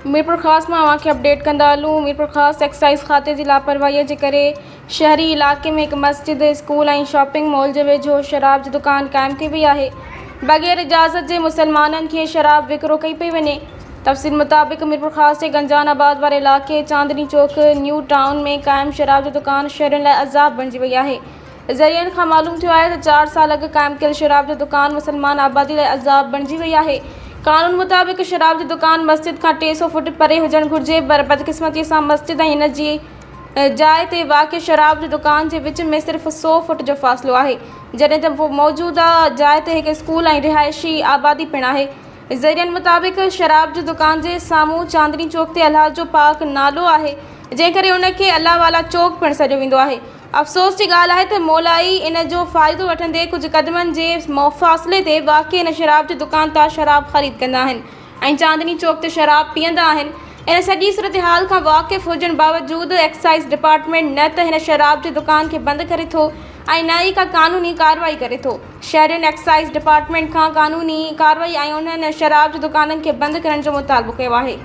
मीरपुर ख़ास में अवां खे अपडेट कंदा हलूं। मीरपुर ख़ास एक्साइज़ खाते जी लापरवाहीअ जे करे शहरी इलाक़े में एक मस्जिद, स्कूल और शॉपिंग मॉल जे वेझो शराब जी दुकान क़ाइम थी वई आहे। बग़ैर इजाज़त जे मुसलमाननि खे शराब विकिरो कई पई वञे। तफ़सील मुताबिक़ मीरपुर ख़ास जे गंजान आबाद वारे इलाक़े चांदनी चौक न्यू टाउन में क़ाइम शराब जी दुकान शहरियुनि लाइ अज़ाब बणिजी वई आहे। ज़रियनि खां मालूम थियो आहे त 4 साल अॻु क़ाइम कयल शराब जी दुकान मुसलमान आबादी लाइ अज़ाब बणिजी वई आहे। कानून मुताबिक़ शराब जी दुकान मस्जिद खां 300 फुट परे हुजणु घुरिजे, पर बदकिस्मतीअ सां मस्जिद ऐं हिन जी जाइ ते वाक़िअ शराब जी दुकान जे विच में सिर्फ़ 100 फुट जो फ़ासिलो आहे, जॾहिं त मौजूदा जाइ ते हिकु स्कूल ऐं रिहाइशी आबादी पिणु आहे। ज़रियनि मुताबिक़ शराब जी दुकान जे साम्हूं चांदनी चौक ते अल्लाह जो पाक नालो आहे, जंहिं करे उनखे अल्लाह वाला चौक पिणु सॾियो वेंदो आहे। अफ़सोस जी ॻाल्हि आहे त मौलाई इन जो फ़ाइदो वठंदे कुझु क़दमनि जे फ़ासिले ते वाक़िअ इन शराब जी दुकान तां शराब ख़रीद कंदा आहिनि ऐं चांदनी चौक ते शराब पीअंदा आहिनि। इन सॼी सूरतहाल खां वाक़िफ़ हुजण बावजूदि एक्साइज़ डिपार्टमेंट न त हिन शराब जी दुकान खे बंदि करे थो ऐं न ई का क़ानूनी कार्रवाई करे थो। शहरियुनि एक्साइज़ डिपार्टमेंट खां क़ानूनी कार्रवाई ऐं उन्हनि शराब जी दुकाननि खे बंदि करण जो मुतालबो कयो आहे।